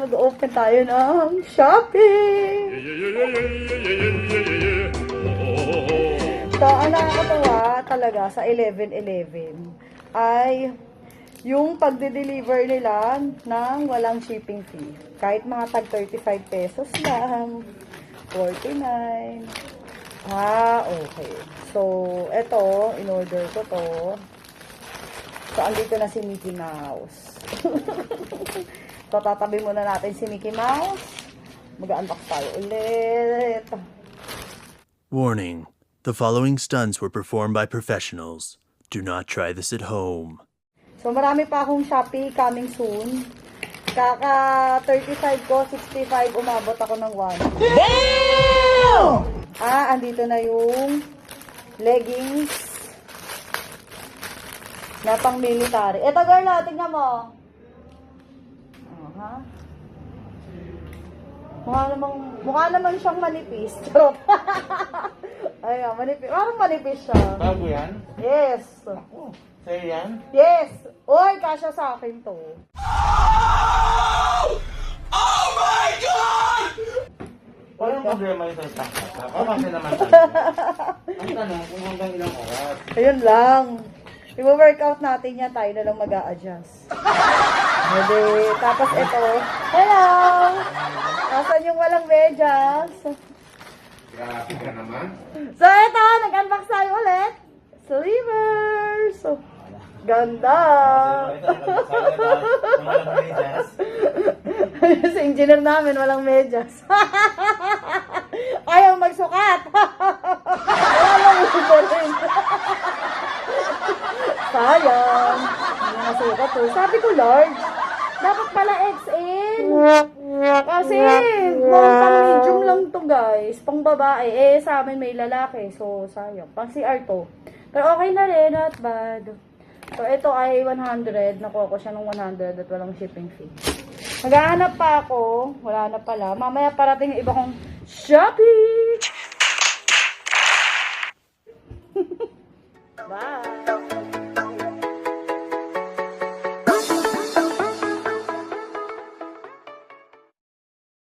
mag-open tayo ng shopping! So, ang nakakatawa talaga sa 11-11 ay yung pagde-deliver nila ng walang shipping fee. Kahit mga tag 35 pesos lang, 49. Okay. So, eto, in-order ko to. So, andito na si Mickey Mouse. So, tatabi muna natin si Mickey Mouse. Mag-unbox tayo ulit. Warning. The following stunts were performed by professionals. Do not try this at home. So, marami pa akong Shopee coming soon. Kaka 35 ko, 65, umabot ako ng 1. Damn! Andito na yung leggings na pang military. Eto girl, tingnan mo. Mukha naman siyang manipis. Charot. Ayan, manipis. Parang manipis siya. Bago yan? Yes. Ako. Sa'yo yan? Yes. Uy, kasya sa akin to. Oh my God! Walang problema yung sa takas. Ako kasi naman tayo. Ang tanong kung hanggang ilang oras. Ayun lang. I-workout natin yan. Tayo na lang mag-a-adjust. Tapos ito. Hello! Asan yung walang medyas? Grabe ka naman. So ito, nag-unbox tayo ulit. Sleevers. Ganda. Si engineer namin, walang medyas. Ayaw magsukat. Walang rin. Sayang. Hindi nasukat to. Sabi ko, large. Dapat pala XL. Kasi, pang medium lang to guys. Pang babae. Eh, sa amin may lalaki. So, sayang. Pang CR to. Pero okay na rin. Not bad. So, ito ay 100. Nakuha ko siya ng 100 at walang shipping fee. Maghahanap pa ako. Wala na pala. Mamaya parating yung iba kong Shopee! Bye!